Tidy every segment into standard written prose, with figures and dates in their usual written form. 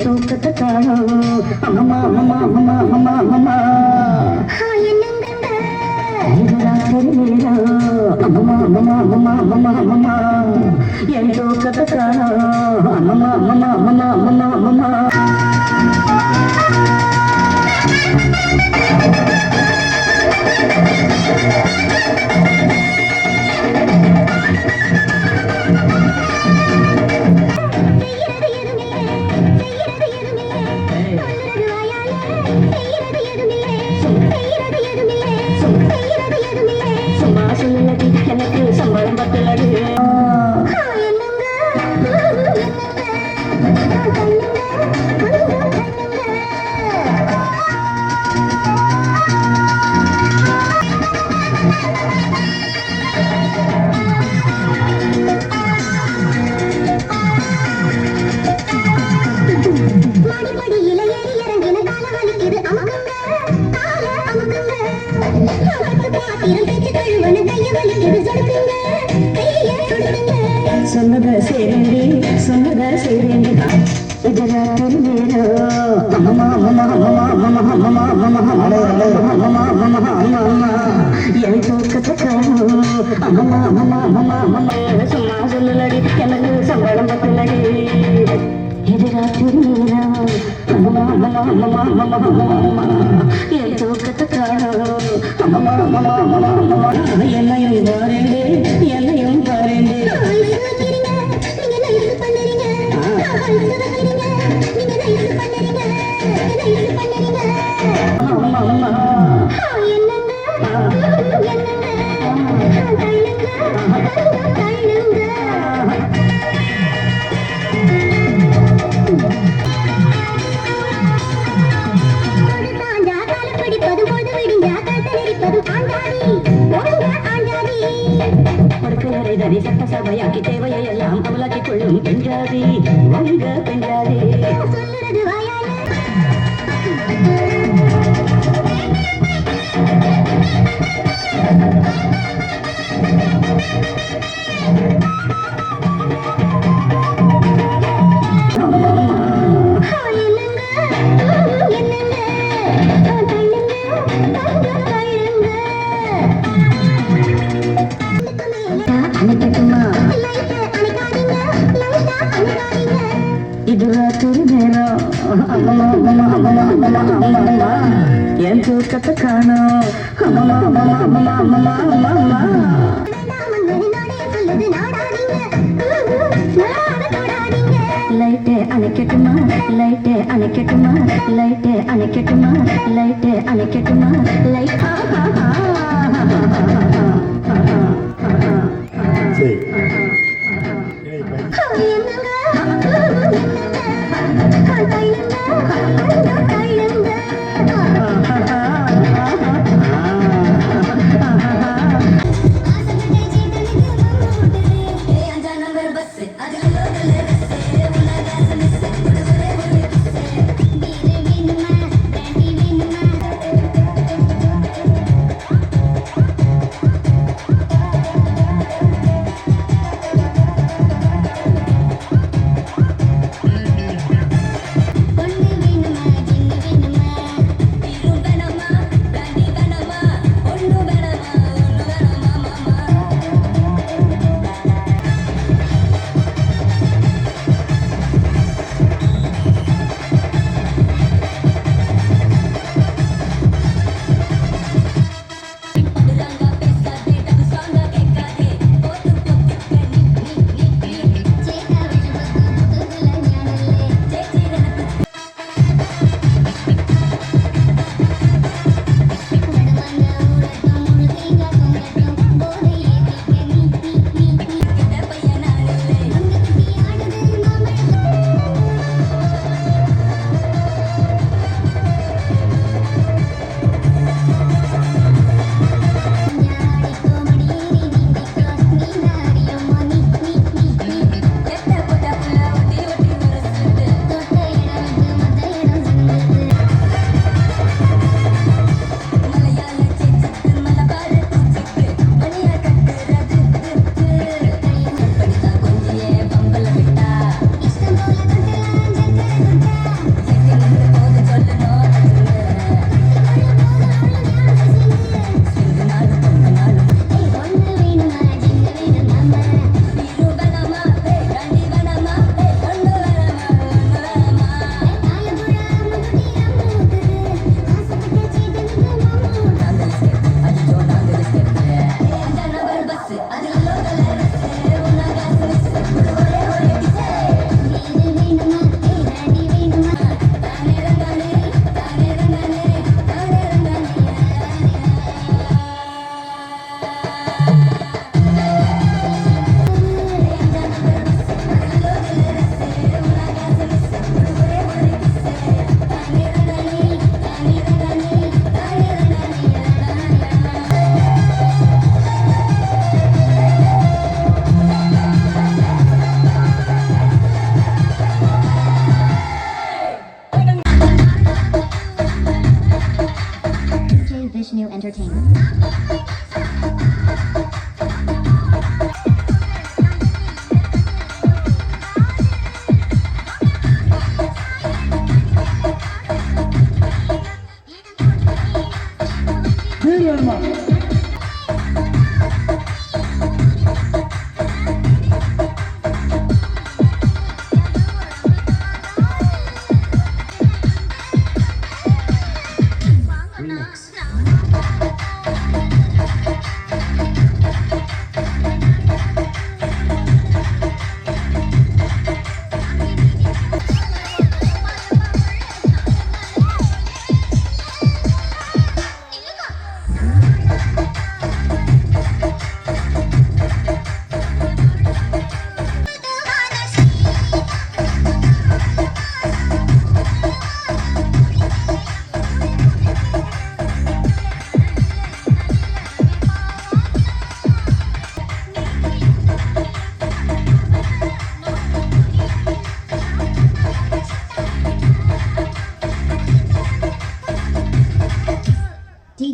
தூக்கத்தை காணும் அம்மா அம்மா அம்மா அம்மா அம்மா இது ராத்திரி நேரம் அம்மா அம்மா அம்மா அம்மா அம்மா என் தூக்கத்தை காணும் அம்மா அம்மா அம்மா அம்மா அம்மா எனக்கு சம்பளம் பத்தலடி சொன்னத சேரண்டி சொன்னத சேரண்டி இது ராத்திரி நேரம் அம்மா அம்மா அம்மா அம்மா அம்மா அம்மா அம்மா அம்மா என் தூக்கத்தை காணும் அம்மா அம்மா அம்மா அம்மா சும்மா சொல்லலடி எனக்கு சம்பளம் பத்தலடி இது ராத்திரி நேரம் அம்மா அம்மா அம்மா அம்மா அம்மா என் தூக்கத்தை காணும் அம்மா அம்மா அம்மா அம்மா என்னையும் பாருண்டு என்னையும் பாருண்டு தனி சட்ட சபையாக்கி தேவையை எல்லாம் அவளாக்கி கொள்ளும் பெண்ஜாதி வங்க பெண்ஜாதி சொல்லுறது வாயால இது ராத்திரி நேரம் அம்மா அம்மா அம்மா அம்மா அம்மா என் தூக்கத்தை காணும் அம்மா அம்மா அம்மா அம்மா அம்மா அம்மா லைட்டே அணைக்கட்டுமா லைட்டே அணைக்கட்டுமா லைட்டே அணைக்கட்டுமா லைட்டே அணைக்கட்டுமா லைட்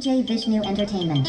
DJ Vishnu Entertainment.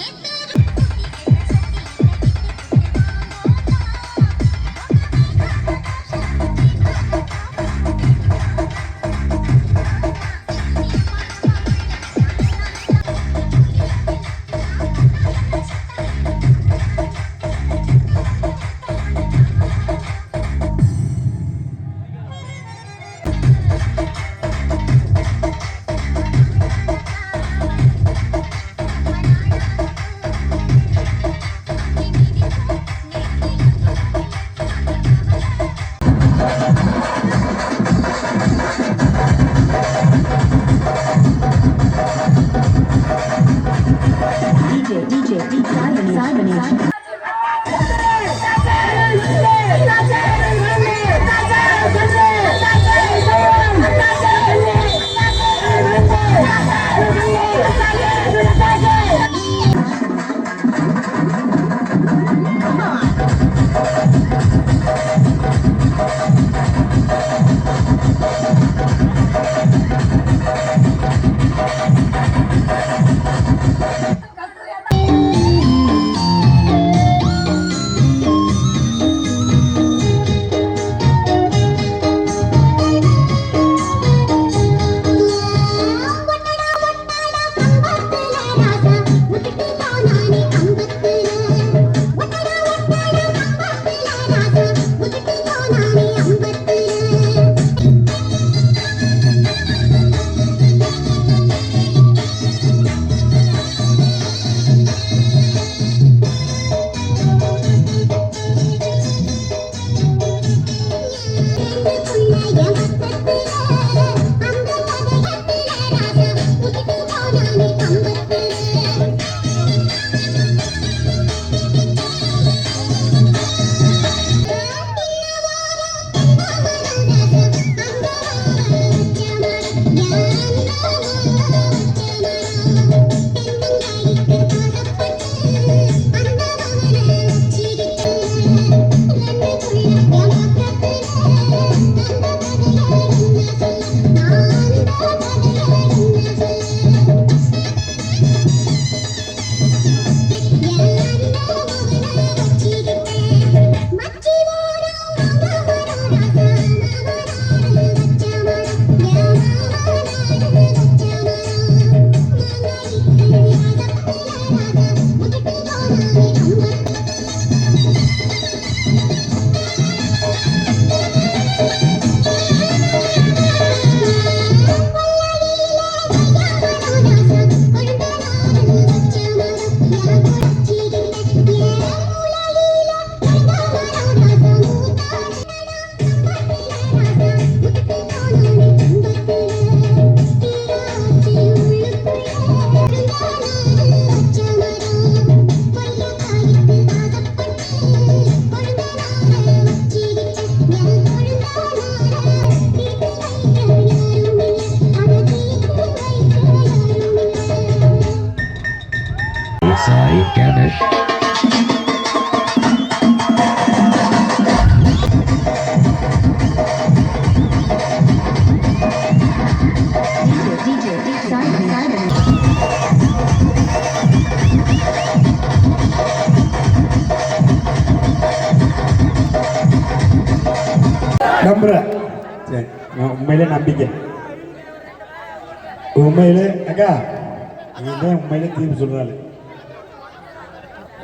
நம்புறேன். சரி, உண்மையிலே நம்பிக்கை. உண்மையிலே அக்கா நீதான் உண்மையிலே தீர்ப்பு சொல்றாள்.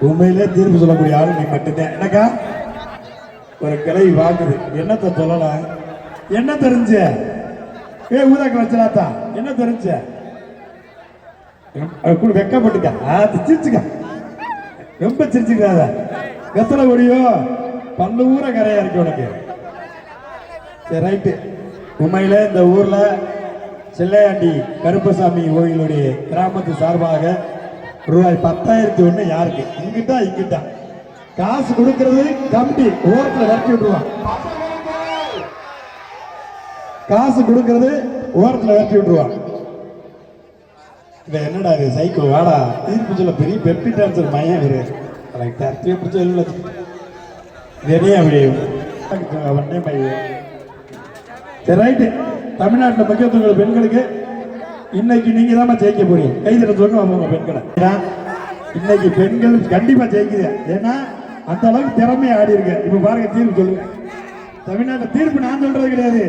உண்மையிலே தீர்ப்பு சொல்லக்கூடிய ஆள் நீ மட்டும்தான். என்னக்கா ஒரு கிளவி வாங்குது, என்னத்தை சொல்லலாம், என்ன தெரிஞ்ச ஊதாக்க வச்சலாத்தா, என்ன தெரிஞ்ச கூட வெக்கப்பட்டுக்கா, சிரிச்சுக்கா, ரொம்ப சிரிச்சுக்காத, கத்தலை ஒடியோ பல்லு ஊர கரையா இருக்கு உனக்கு. சரி ரைட்டு. உண்மையில இந்த ஊர்ல செல்லையாண்டி கருப்பசாமி கோயிலுடைய கிராமத்து சார்பாக ரூபாய் 10,001 யாருக்கு? இங்கிட்டா இங்கிட்டா காசு கொடுக்கறது கம்பி ஓரத்தில் விரட்டி விட்டுருவான். காசு கொடுக்கறது ஓரத்தில் விரட்டி விட்டுருவான். இதை என்னடா இது சைக்கிள் வாடா தீர்ப்பு சொல்ல பெரிய பெப்பி டான்சர் மையம் இரு தரத்தியே பிடிச்ச வெறியா விடையும் அவனே மையம். சரி ரைட்டு. தமிழ்நாட்டில் முக்கியத்துவம் பெண்களுக்கு இன்னைக்கு நீங்க தான் ஜெயிக்க போறீங்க. கைதில சொல்லுங்க அவங்க பெண்களை. இன்னைக்கு பெண்கள் கண்டிப்பா ஜெயிக்குது. ஏன்னா அந்த அளவுக்கு திறமையை ஆடி இருக்கு. இப்ப பாருங்க தீர்ப்பு சொல்லுங்க. தமிழ்நாட்டில் தீர்ப்பு நான் சொல்றது கிடையாது.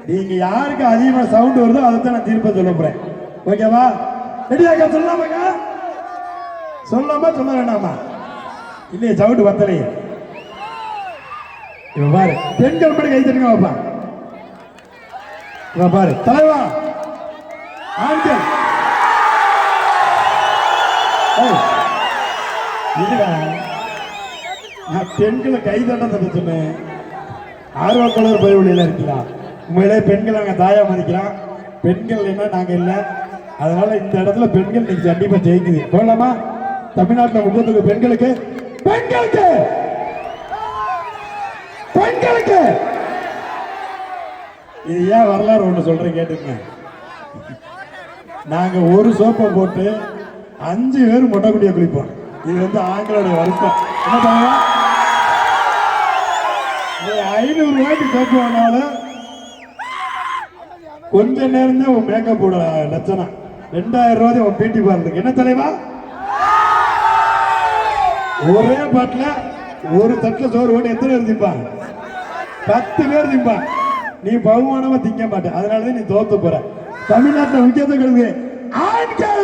நீங்க யாருக்கு அதிகமா சவுண்ட் வருதோ அதைத்தான் நான் தீர்ப்பை சொல்ல போறேன். ஓகேவா? ரெடியாக சொல்லலாமாக்கா? சொல்லாமா சொல்ல வேண்டாமா? இல்லையே சவுண்ட் பத்தலையே. இப்ப பாரு பெண்கள் மட்டும் கை தட்டுங்க பாப்பா. இப்ப பாரு தலைவா ஆண்கள் இதுடா நான் பெண்களை கை தட்ட சொன்னேன். ஆர்வக்கொள்ளர் பயிர்வழியில இருக்கலாம். உண்மையிலே பெண்கள் நாங்க தாயா மதிக்கலாம். பெண்கள் என்ன நாங்க இல்லை. அதனால இந்த இடத்துல பெண்கள் நீங்க கண்டிப்பா ஜெயிக்குது. போலாமா? தமிழ்நாட்டில் முக்கியத்துவம் பெண்களுக்கு பெண்களுக்கு பெண்களுக்கு. இது ஏன் வரலாறு ஒண்ணு சொல்றேன் கேட்டுங்க. நாங்க ஒரு சோப்பை போட்டு 5 பேர் மொட்டைக்குடியை குளிப்போம். இது வந்து ஆண்களுடைய வருத்தம். என்ன பண்ணுவோம்? 500 ரூபாய்க்கு சோப்பு வாங்கினாலும் கொஞ்ச நேரம் தான் உன் மேக்கப் போட லட்சணம். 2000 ரூபாய் உன் பியூட்டி பார்லருக்கு. என்ன தலைவா? ஒரே பாட்டில் ஒரு தட்டில் சோறு போட்டு எத்தனை பேர் திம்பான்? 10 பேர் திம்பான். நீ பகுமானமா திங்க மாட்டேன். அதனாலதான் நீ தோத்து போற. தமிழ்நாட்டில் முக்கியத்துவம் கொடுங்க ஆண்கள்.